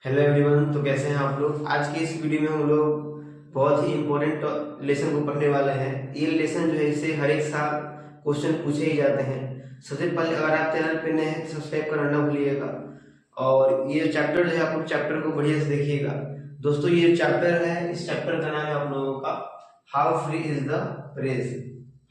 Hello everyone. तो कैसे हैं आप लोग। आज की इस वीडियो में हम लोग बहुत ही इम्पोर्टेंट लेसन को पढ़ने वाले हैं। ये लेसन जो है इससे हर एक साल क्वेश्चन पूछे ही जाते हैं। सबसे पहले अगर आप चैनल पे नए हैं तो सब्सक्राइब करना ना भूलिएगा और ये चैप्टर जो है आप लोग चैप्टर को बढ़िया से देखिएगा। दोस्तों ये चैप्टर है, इस चैप्टर का नाम है आप लोगों का how free is the press.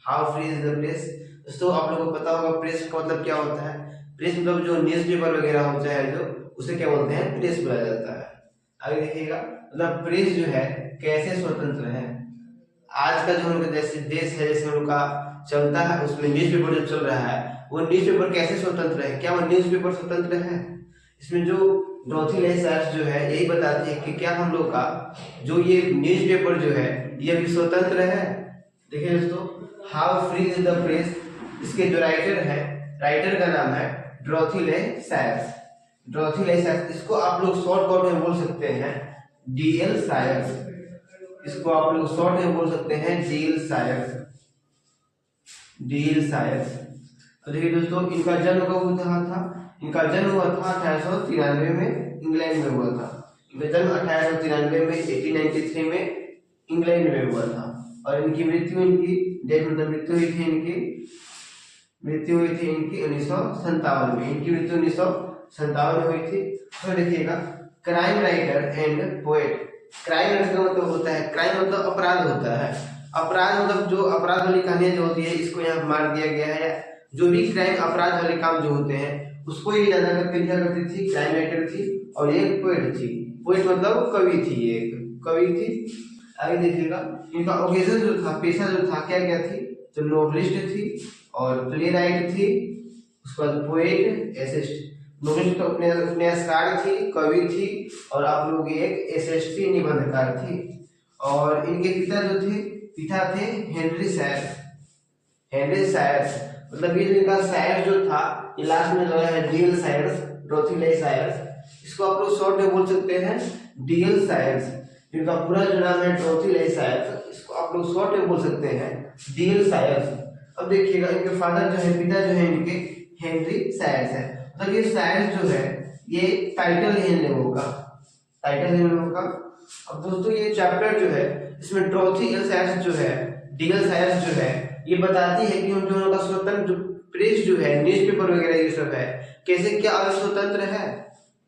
How free is the press. दोस्तों आप लोगों को पता होगा प्रेस का मतलब क्या होता है। प्रेस मतलब जो न्यूज़पेपर वगैरह होता है जो उसे क्या बोलते हैं, प्रेस बुलाया जाता है। आगे देखिएगा, मतलब प्रेस जो है कैसे स्वतंत्र है। आज का जो उनका जैसे देश है, जैसे उनका चलता है उसमें न्यूज़पेपर जो चल रहा है वो न्यूज़पेपर कैसे स्वतंत्र है, क्या वो न्यूज़पेपर स्वतंत्र है। इसमें जो डॉथी लेसार्स जो है यही बताती है कि क्या हम लोग का जो ये न्यूज़पेपर जो है ये भी स्वतंत्र है। देखिए दोस्तों, how free is the press, इसके जो राइटर है, राइटर का नाम है डॉथी लेसार्स। डॉथी लेसार्स, इसको आप लोग शॉर्टकट में बोल सकते हैं डीएल सायर्स। इसको आप लोग शॉर्ट में बोल सकते हैं डीएल सायर्स, डीएल सायर्स। तो देखिए दोस्तों, इनका जन्म कब हुआ था। इनका जन्म हुआ था 1893 में, इंग्लैंड में हुआ था। इनका जन्म 1893 में 1893 में इंग्लैंड में हुआ था। और इनकी मृत्यु, इनकी डेट मतलब मृत्यु हुई थी इनकी 1957 में। इनकी मृत्यु 1957 में हुई थी। तो देखिएगा, crime writer and poet. Crime writer का मतलब होता है, क्राइम मतलब अपराध होता है। अपराध मतलब जो अपराध वाली कहानियां जो होती है इसको यहाँ मार दिया गया है। जो भी क्राइम अपराध वाले काम जो होते हैं उसको ये ज्यादा करके लिखा करती थी। क्राइम राइटर थी और एक पोएट थी। पोएट मतलब कवि थी, एक कवि थी। आगे देखिएगा, इनका ओकेजन जो था, पेशा जो था, क्या क्या थी, तो नोवेलिस्ट थी और प्ले राइट थी। उसके बाद पोएट, एसेस्ट। नोवेलिस्ट तो उपन्यासकार थी, कवि थी और आप लोग एक एसेस्ट थी, निबंधकार थी। और इनके पिता जो थे, पिता थे हेनरी सायर्स। हेनरी सायर्स मतलब ये जो इनका सायर्स जो था ये लास्ट में लगा है डीएल सायर्स, डॉथी लेसार्स। इसको आप लोग शॉर्ट में बोल सकते हैं डीएल सायर्स। इनका पूरा जो नाम है डॉथी लेसार्स, इसको आप लोग शॉर्ट में बोल सकते हैं डीएल सायर्स। अब देखिएगा, इनके फादर जो है, पिता जो है इनके हेनरी सायर्स है। मतलब ये सायर्स जो है ये टाइटल है इन लोगों का, टाइटल है इन लोगों का। अब दोस्तों ये चैप्टर जो है इसमें डॉथी एल सायर्स जो है, डीएल सायर्स जो है ये बताती है कि उन दोनों का स्वतंत्र प्रेस जो है, न्यूज़पेपर वगैरह ये सब है, कैसे क्या स्वतंत्र है।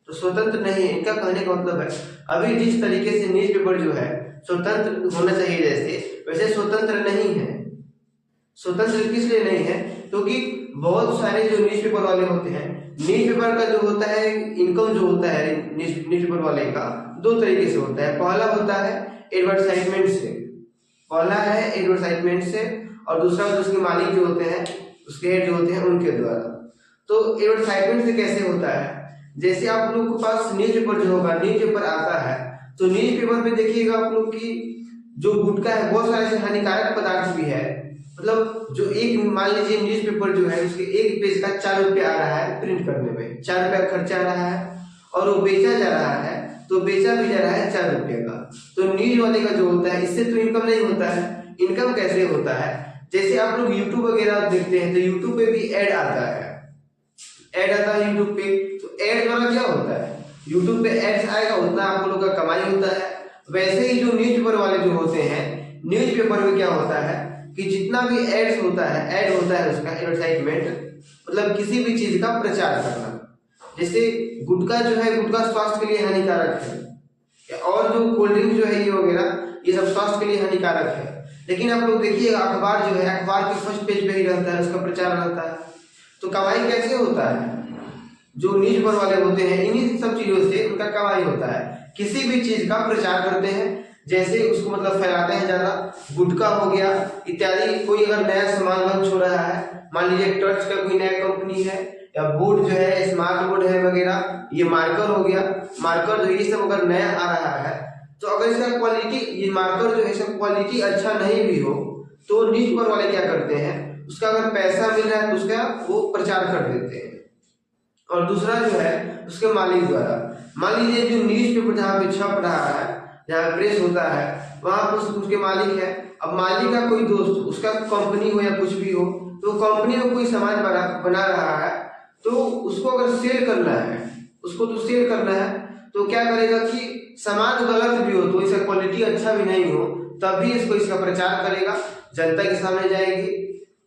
तो स्वतंत्र नहीं है, इनका कहने का मतलब है अभी जिस तरीके से न्यूज़पेपर जो है स्वतंत्र होना चाहिए जैसे, वैसे स्वतंत्र नहीं है। स्वतंत्र किस लिए नहीं है, क्योंकि बहुत सारे जो न्यूज़पेपर वाले होते हैं, न्यूज़पेपर का जो होता है इनकम जो होता है न्यूज़पेपर वाले का दो तरीके से होता है। पहला होता है एडवर्टाइजमेंट से, पहला है एडवर्टाइजमेंट से और दूसरा जो उसके मालिक जो होते हैं, उसके हेड जो होते हैं उनके द्वारा। तो एडवर्टाइजमेंट से कैसे होता है, जैसे आप लोग के पास न्यूज़पेपर जो होगा, न्यूज़पेपर आता है तो न्यूज़पेपर में देखिएगा आप लोग की जो गुटखा है, बहुत सारे हानिकारक पदार्थ भी है। मतलब जो एक मान लीजिए न्यूज़पेपर जो है उसके एक पेज का 4 रुपये आ रहा है प्रिंट करने में, 4 रुपया खर्चा आ रहा है और वो बेचा जा रहा है, तो बेचा भी जा रहा है 4 रुपये का। तो न्यूज वाले का जो होता है इससे तो इनकम नहीं होता है। इनकम कैसे होता है, जैसे आप लोग यूट्यूब वगैरह देखते हैं तो यूट्यूब पे भी ऐड आता है, ऐड आता है यूट्यूब पे। तो ऐड द्वारा क्या होता है, यूट्यूब पे एड्स आएगा उतना आप लोगों का कमाई होता है। वैसे ही जो न्यूज़पेपर वाले जो होते हैं, न्यूज़पेपर में क्या होता है कि जितना भी एड्स होता है, ऐड होता है उसका एडवर्टाइजमेंट, मतलब किसी भी चीज का प्रचार करना। जैसे गुटखा जो है, गुटखा स्वास्थ्य के लिए हानिकारक है और जो कोल्ड ड्रिंक जो है ये वगैरह ये सब स्वास्थ्य के लिए हानिकारक है। लेकिन आप लोग देखिएगा अखबार जो है, अखबार के फर्स्ट पेज पे ही रहता है, उसका प्रचार रहता है। तो कमाई कैसे होता है, जो न्यूज़पेपर वाले होते हैं इन्हीं सब चीजों से उनका कमाई होता है। किसी भी चीज का प्रचार करते हैं, जैसे उसको मतलब फैलाते हैं ज्यादा, गुटखा हो गया इत्यादि। कोई अगर नया सामान लॉन्च हो रहा है, मान लीजिए टच का कोई नया कंपनी है या बोर्ड जो है, स्मार्ट बोर्ड है वगैरह, ये मार्कर हो गया, मार्कर जो ये सब अगर नया आ रहा है तो अगर इसका क्वालिटी, ये मार्कर जो है इसका क्वालिटी अच्छा नहीं भी हो तो न्यूज़पेपर वाले क्या करते हैं, उसका अगर पैसा मिल रहा है तो उसका वो प्रचार कर देते हैं। और दूसरा जो है उसके मालिक द्वारा, मान लीजिए जो न्यूज़पेपर जहाँ पे छप रहा है, जहाँ प्रेस होता है वहां पर उसके मालिक है। अब मालिक का कोई दोस्त, उसका कंपनी हो या कुछ भी हो, तो कंपनी में कोई सामान बना रहा है तो उसको अगर सेल करना है, उसको तो सेल करना है तो क्या करेगा कि सामान गलत भी हो तो इसका क्वालिटी अच्छा भी नहीं हो तब भी इसका प्रचार करेगा, जनता के सामने जाएगी।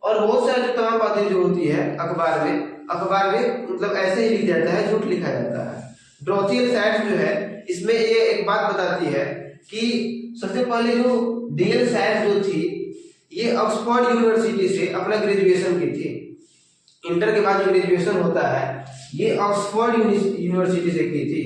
और बहुत सारी जो तमाम बातें जो होती है अखबार में मतलब ऐसे ही लिख जाता है, झूठ लिखा जाता है। ड्रोथियल साइट्स जो है इसमें ये एक बात बताती है कि सबसे पहले जो डीएल साइट्स जो थी ये ऑक्सफोर्ड यूनिवर्सिटी से अपना ग्रेजुएशन की थी। इंटर के बाद जो ग्रेजुएशन होता है ये ऑक्सफोर्ड यूनिवर्सिटी से की थी।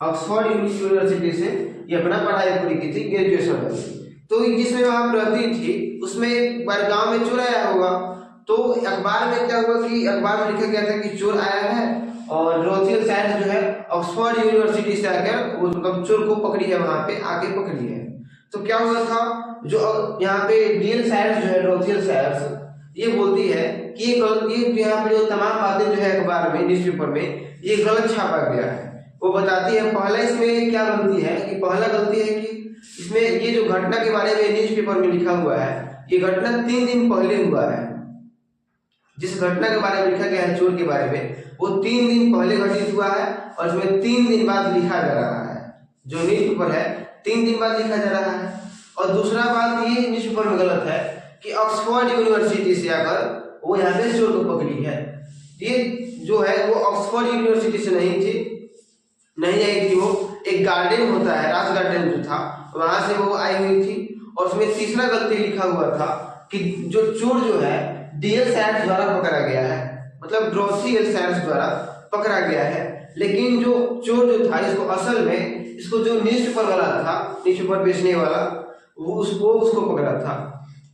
ऑक्सफोर्ड यूनिवर्सिटी से ये अपना पढ़ाई पूरी की थी, ग्रेजुएशन वाली। तो जिसमें वहां रहती थी उसमें एक बार गांव में चोर आया होगा, तो अखबार में क्या हुआ कि अखबार में लिखा गया था कि चोर आया है और ड्रोथियल साइट्स जो है ऑक्सफोर्ड यूनिवर्सिटी से आकर वो चोर को पकड़ी है, वहां पे आके पकड़ी है। तो क्या हुआ था, जो यहाँ पे डीएल साइट्स जो है ड्रोथियल साइट्स ये बोलती है कि ये यहाँ पे जो तमाम बातें जो है अखबार में न्यूज़पेपर में ये गलत छापा गया है। वो बताती है पहला इसमें क्या गलती है कि पहला गलती है कि इसमें ये जो घटना के बारे में न्यूज़पेपर में लिखा हुआ है ये घटना 3 दिन पहले हुआ है। जिस घटना के बारे में लिखा गया है चोर के बारे में वो 3 दिन पहले घटित हुआ है और इसमें 3 दिन बाद लिखा जा रहा है। जो न्यूज़पेपर है 3 दिन बाद लिखा जा रहा है। और दूसरा बात ये न्यूज़पेपर में गलत है कि ऑक्सफोर्ड यूनिवर्सिटी से आकर वो यहाँ पे चोर को पकड़ी है। ये जो है वो ऑक्सफोर्ड यूनिवर्सिटी से नहीं आई थी, वो एक गार्डन होता है राज गार्डन जो था वहां से वो आई हुई थी। और उसमें तीसरा गलती लिखा हुआ था कि जो चोर जो है डीएल साइट्स द्वारा पकड़ा गया है, मतलब ड्रोथियल साइट्स द्वारा पकड़ा गया है। लेकिन जो चोर जो था इसको असल में इसको जो न्यूज़पेपर वाला था, न्यूज़पेपर बेचने वाला वो उसको पकड़ा था।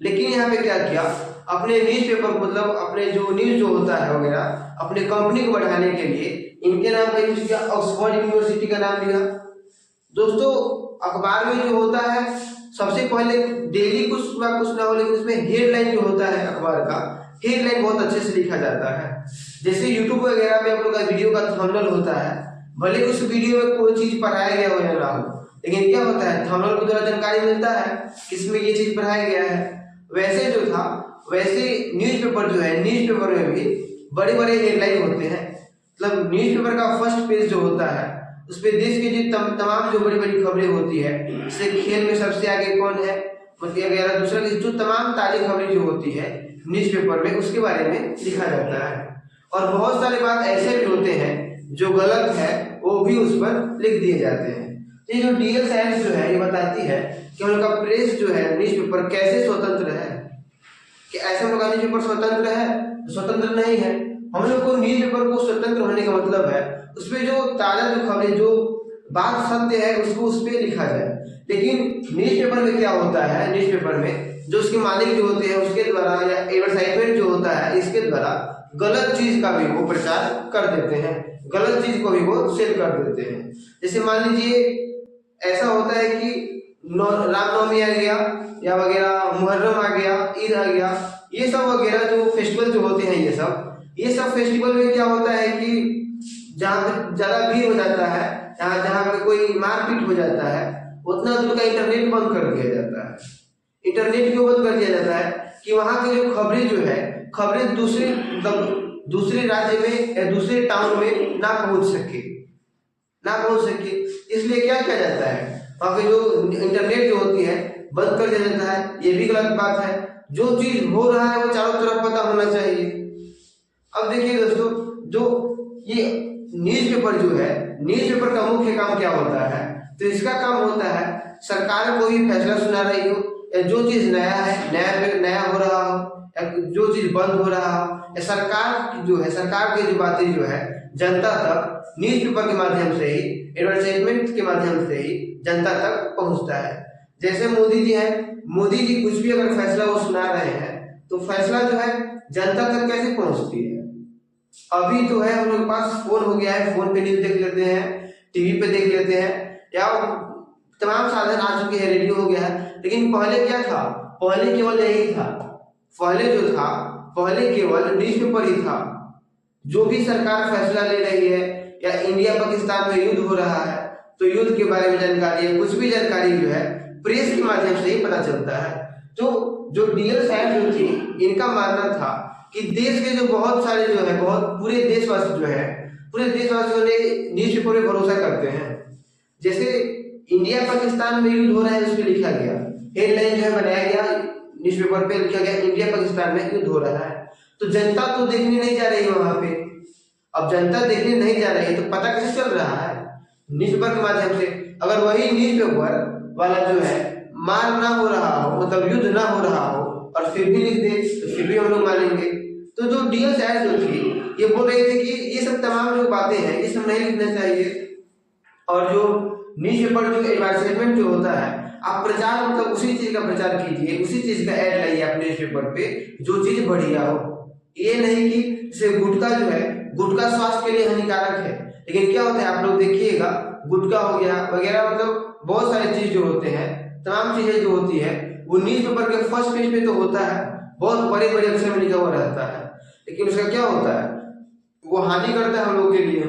लेकिन यहाँ पे क्या किया, अपने न्यूज़पेपर को मतलब अपने जो न्यूज़ जो होता है वगैरह अपने कंपनी को बढ़ाने के लिए इनके नाम का यूज किया, ऑक्सफोर्ड यूनिवर्सिटी का नाम लिया। दोस्तों अखबार में जो होता है सबसे पहले डेली कुछ ना हो लेकिन उसमें हेडलाइन जो होता है अखबार का हेडलाइन बहुत अच्छे से लिखा जाता है। जैसे यूट्यूब वगैरह में आप लोग का वीडियो का थंबनेल होता है, भले उस वीडियो में कोई चीज पढ़ाया गया हो या ना हो, लेकिन क्या होता है थंबनेल के द्वारा जानकारी मिलता है किसमें ये चीज पढ़ाया गया है। वैसे जो था वैसे न्यूज़पेपर जो है न्यूज़पेपर में भी बड़े बड़े हेडलाइन होते हैं। मतलब न्यूज़पेपर का फर्स्ट पेज जो होता है उस पे देश की जो तमाम जो बड़ी बड़ी खबरें होती है, जैसे खेल में सबसे आगे कौन है वगैरह, दूसरा जो तमाम ताज़ी खबरें जो होती है न्यूज़पेपर में उसके बारे में लिखा जाता है। और बहुत सारे बात ऐसे भी होते हैं जो गलत है वो भी उस पर लिख दिए जाते हैं। ये जो डीएल साइंस जो है ये बताती है कि हम लोग का प्रेस जो है न्यूज़पेपर कैसे स्वतंत्र है, कि ऐसे हम लोग का न्यूज़पेपर स्वतंत्र है, स्वतंत्र नहीं है। हम लोग को न्यूज़पेपर को स्वतंत्र होने का मतलब है उसमें जो ताजा जो खबरें जो बात सत्य है उसको उस पर लिखा जाए। लेकिन न्यूज़पेपर में क्या होता है, न्यूज़पेपर में जो उसके मालिक जो होते हैं उसके द्वारा या एडवर्टाइजमेंट जो होता है इसके द्वारा गलत चीज का भी वो प्रचार कर देते हैं, गलत चीज को भी वो सेल कर देते हैं। जैसे मान लीजिए ऐसा होता है कि रामनवमी आ गया या वगैरह मुहर्रम आ गया, ईद आ गया, ये सब वगैरह जो फेस्टिवल जो होते हैं ये सब फेस्टिवल में क्या होता है कि जहाँ पे ज्यादा भीड़ हो जाता है, जहाँ पे कोई मारपीट हो जाता है, उतना दूर का इंटरनेट बंद कर दिया जाता है। इंटरनेट क्यों बंद कर दिया जाता है कि वहाँ की जो खबरें जो है खबरें दूसरे राज्य में या दूसरे टाउन में ना पहुँच सके। इसलिए क्या किया जाता है वहाँ के जो इंटरनेट जो होती है बंद कर दिया जाता है। ये भी गलत बात है। जो चीज हो रहा है वो चारों तरफ पता होना चाहिए। अब देखिए दोस्तों, जो ये न्यूज़पेपर जो है, न्यूज़पेपर का मुख्य काम क्या होता है, तो इसका काम होता है सरकार कोई फैसला सुना रही हो या जो चीज नया है, नया हो रहा हो या जो चीज बंद हो रहा हो, या सरकार की जो बातें जो है जनता तक न्यूज़पेपर के माध्यम से ही, एडवर्टाइजमेंट के माध्यम से ही जनता तक पहुंचता है। जैसे मोदी जी हैं, मोदी जी कुछ भी अगर फैसला वो सुना रहे हैं तो फैसला जो है जनता तक कैसे पहुंचती है। अभी तो है हम लोग के पास फोन हो गया है, फोन पे न्यूज देख लेते हैं, टीवी पे देख लेते हैं, या तमाम साधन आ चुके हैं, रेडियो हो गया है। लेकिन पहले क्या था, पहले केवल यही था, पहले केवल न्यूज़पेपर ही था। जो भी सरकार फैसला ले रही है या इंडिया पाकिस्तान में युद्ध हो रहा है तो युद्ध के बारे में जानकारी है, कुछ भी जानकारी जो है प्रेस के माध्यम से ही पता चलता है। तो जो डीएल साहब जो थी, इनका मानना था कि देश के जो बहुत सारे जो है, बहुत पूरे देशवासी जो है, पूरे देशवासियों ने न्यूज़पेपर पे भरोसा करते हैं। जैसे इंडिया पाकिस्तान में युद्ध हो रहा है, उस पर लिखा गया, हेडलाइन जो है बनाया गया, न्यूज़पेपर पे लिखा गया इंडिया पाकिस्तान में युद्ध हो रहा है। तो जनता तो देखने नहीं जा रही है वहां पे। अब जनता देखने नहीं जा रही है तो पता कैसे चल रहा है? न्यूज़पेपर के माध्यम से। अगर वही न्यूज़पेपर वाला जो है मार ना हो रहा हो, मतलब युद्ध ना हो रहा हो, और फिर भी लिख दे तो फिर भी हम लोग मानेंगे। तो जो डीएल साहब जो थी, ये बोल रहे थे कि ये सब तमाम जो बातें हैं ये सब नहीं लिखना चाहिए, और जो न्यूज़पेपर जो एडवर्टाइजमेंट जो होता है, आप प्रचार मतलब उसी चीज का प्रचार कीजिए, उसी चीज का ऐड लाइए आप न्यूज़पेपर पे, जो चीज बढ़िया हो। ये नहीं कि जैसे गुटखा जो है, गुटखा स्वास्थ्य के लिए हानिकारक है, लेकिन क्या होता है आप लोग देखिएगा, गुटखा हो गया वगैरह, मतलब बहुत सारे चीज जो होते हैं, तमाम चीजें जो होती है वो न्यूज़पेपर के फर्स्ट पेज पे तो होता है, बहुत बड़े बड़े अक्षर में लिखा हुआ रहता है, लेकिन उसका क्या होता है, वो हानि करता है हम लोग के लिए।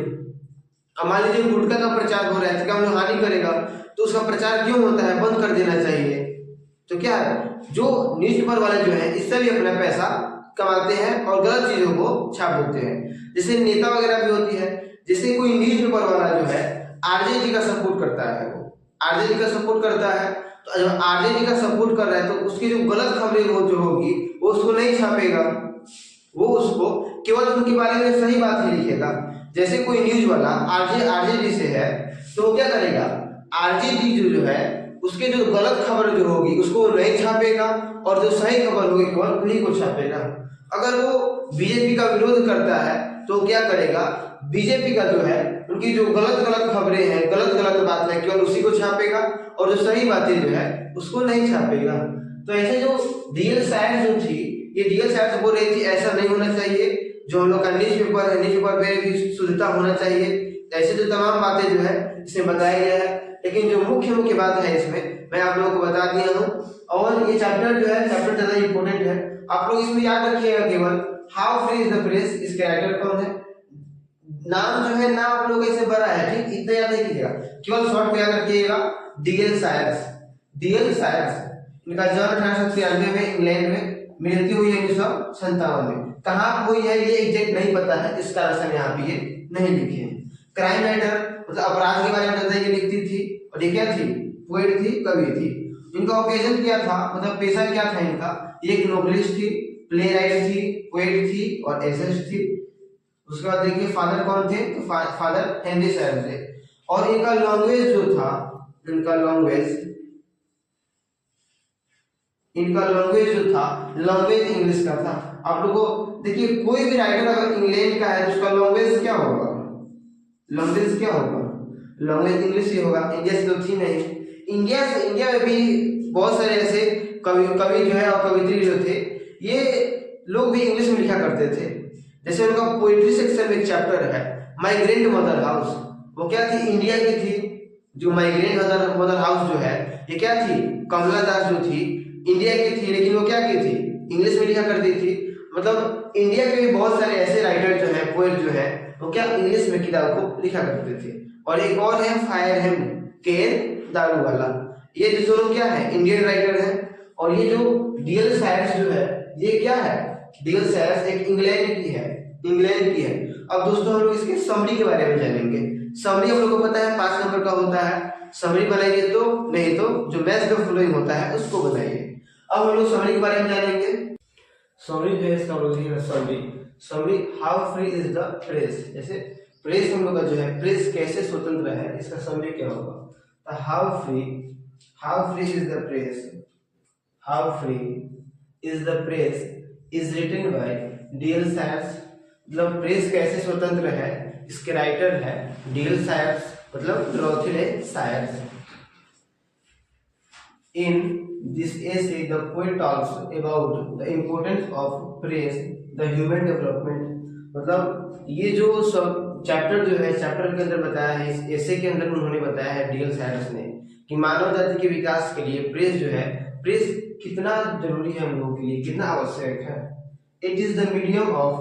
अब मान लीजिए गुटखा का प्रचार हो रहा है तो क्या हम लोग हानि करेगा, तो उसका प्रचार क्यों होता है, बंद कर देना चाहिए। तो क्या है, जो न्यूज़पेपर वाले जो है इससे भी अपना पैसा कमाते हैं और गलत चीजों को छाप देते हैं। जैसे नेता वगैरह भी होती है, जैसे कोई न्यूज़पेपर वाला जो है आरजेडी का सपोर्ट करता है, वो आरजेडी का सपोर्ट करता है, तो जब आरजेडी का सपोर्ट कर रहा है तो उसकी जो गलत खबरें वो जो होगी वो उसको नहीं छापेगा, वो उसको केवल उनके बारे में सही बात ही लिखेगा। जैसे कोई न्यूज वाला आरजेडी से है तो वो क्या करेगा, आरजेडी जो है उसके जो गलत खबर जो होगी उसको वो नहीं छापेगा, और जो सही खबर होगी केवल उन्हीं को छापेगा। अगर वो बीजेपी का विरोध करता है तो क्या करेगा, बीजेपी का जो है उनकी जो गलत खबरें हैं, गलत बात है, केवल उसी को छापेगा, और जो सही बातें जो है उसको नहीं छापेगा। तो ऐसे जो डीएल साहब जो थी, ये डीएल साहब से बोल रही थी ऐसा नहीं होना चाहिए, जो हम लोग का न्यूज़पेपर है, न्यूज़पेपर में भी शुद्धता होना चाहिए। ऐसे जो तमाम बातें जो है इसमें बताया गया है, लेकिन जो मुख्य बात है इसमें मैं आप लोगों को बता दिया हूँ। और ये चैप्टर जो है, चैप्टर ज्यादा इंपॉर्टेंट है, आप लोग इसमें याद रखिएगा केवल how free is the press, इसके राइटर कौन है, नाम जो है ना आप लोग ऐसे बड़ा है, ठीक, इतना याद नहीं कीजिएगा, केवल शॉर्ट में याद रखिएगा, डीएल सायर्स। डीएल सायर्स इनका जन्म 1893 में इंग्लैंड में, मृत्यु हुई 1957 में। कहाँ हुई है ये एग्जैक्ट नहीं पता है, इस कारण से यहाँ पे ये नहीं लिखे हैं। क्राइम राइटर मतलब अपराध के बारे में बताइए लिखती थी, और ये क्या थी, पोएट थी, कवि थी। इनका ओकेजन क्या था, मतलब पेशा क्या था इनका, ये एक नोवेलिस्ट थी, प्ले राइटर थी, पोएट थी और एसेस्ट थी। उसके बाद देखिए फादर कौन थे, तो फादर हेनरी साहब थे। और इनका लैंग्वेज जो था, इनका लैंग्वेज जो था, लैंग्वेज इंग्लिश का था। आप लोगों को देखिए, कोई भी राइटर अगर इंग्लैंड का है तो उसका लैंग्वेज क्या होगा, लैंग्वेज क्या होगा, लैंग्वेज इंग्लिश ही होगा। इंडिया से तो थी नहीं, इंडिया में भी बहुत सारे ऐसे कवि जो है और कवित्री जो थे, ये लोग भी इंग्लिश में लिखा करते थे। जैसे उनका पोइट्री सेक्शन में एक चैप्टर है माय ग्रैंड मदर हाउस, वो क्या थी, इंडिया की थी। जो माय ग्रैंड मदर हाउस जो है ये क्या थी, कमला दास जो थी इंडिया की थी, लेकिन वो क्या की थी, इंग्लिश में लिखा करती थी। मतलब इंडिया के भी बहुत सारे ऐसे राइटर जो है, पोएट जो है, वो क्या इंग्लिश में किताब को लिखा करते थे। और एक और है फायरहेम केर दारूवाला, ये जो दोनों क्या है, इंडियन राइटर है। और ये जो डीएल सायर्स जो है, ये क्या है, डीएल सायर्स एक इंग्लैंड की है। अब दोस्तों हम लोग इसके समरी के बारे में जानेंगे। समरी हम लोग को पता है 5 नंबर का होता है, समरी बनाइए तो, नहीं तो जो मैच द फॉलोइंग होता है उसको बनाइए। अब हम लोग समरी के बारे में जानेंगे। समरी जो है इसका summary how free is the press. जैसे प्रेस हम लोग का जो है, प्रेस कैसे स्वतंत्र है, इसका समरी क्या होगा, how free is the press, how free is the press is written by D L Sayers. मतलब प्रेस कैसे स्वतंत्र है, इसके राइटर है डीएल सायर्स, मतलब डोरोथी ले सायर्स। In this essay, the poet talks about the importance of press, the human development। मतलब ये जो सब चैप्टर जो है, चैप्टर के अंदर बताया है, इस एसे के अंदर उन्होंने बताया है डीएल सायर्स ने कि मानव जाति के विकास के लिए प्रेस जो है, प्रेस कितना जरूरी है हम लोगों के लिए, कितना आवश्यक है। It is the medium of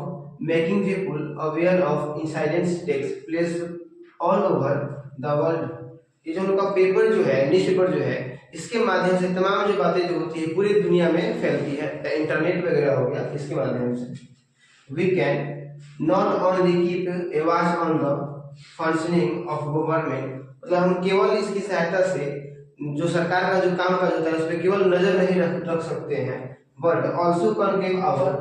making people aware of incidents takes place all over the world। ये जो उनका पेपर जो है, न्यूज़पेपर जो है, इसके माध्यम से तमाम जो बातें जो होती है पूरी दुनिया में फैलती है, इंटरनेट वगैरह हो गया, इसके माध्यम से we can not only keep a watch on the functioning of government, मतलब हम केवल इसकी सहायता से जो सरकार का जो काम काज होता है उस पर केवल नजर नहीं रख सकते हैं, but also convey our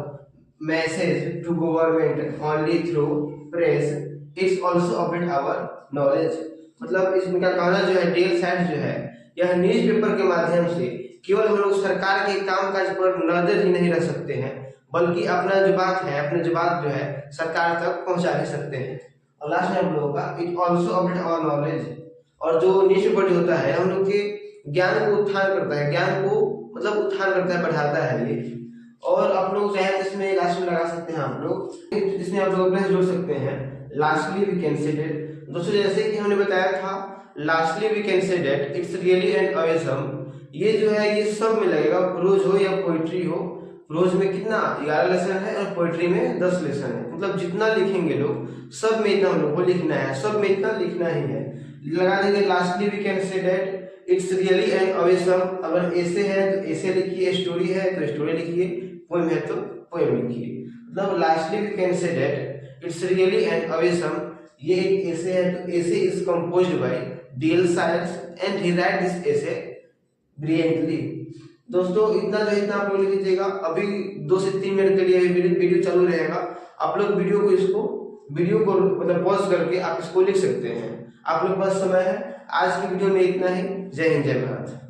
message to government only through press, it's also update our knowledge. मतलब इसमें का कहना जो है डेल साइट जो है यह न्यूज़पेपर के माध्यम से केवल हम लोग सरकार के काम काज पर नजर ही नहीं रख सकते हैं, बल्कि अपना जो बात है, अपने जो बात जो है सरकार तक पहुंचा भी सकते हैं। और लास्ट में हम लोगों का it also update our knowledge, और जो न्यूज़पेपर जो होता है हम लोग के ज्ञान को उत्थान करता है, ज्ञान को मतलब उत्थान करता है, बढ़ाता है ये। और आप लोग चाहे तो इसमें लास्ट में लगा सकते हैं आप लोग, इसमें आप लोग अपने जोड़ सकते हैं lastly we can say that. दोस्तों जैसे कि हमने बताया था lastly we can say that it's really and awesome, ये जो है ये सब में लगेगा, प्रोज हो या पोइट्री हो। प्रोज में कितना 11 लेसन है और पोइट्री में 10 लेसन है, मतलब जितना लिखेंगे लोग सब में इतना हम लोग को लिखना है, सब में इतना लिखना ही है। लगा देंगे lastly we can say that it's really and awesome, अगर ऐसे है तो ऐसे लिखिए, स्टोरी है तो स्टोरी लिखिए, पोएम है तो पोएम लिखिए। मतलब lastly we can say that it's really and awesome, ये एक ऐसे है तो essay is composed by D L Sayers and he write this essay brilliantly. दोस्तों इतना आप लोग लिख लीजिएगा, अभी 2 से 3 मिनट के लिए वीडियो चालू रहेगा, आप लोग वीडियो को मतलब पॉज करके आप इसको लिख सकते हैं, आप लोग पास समय है। आज की वीडियो में इतना ही। जय हिंद, जय भारत।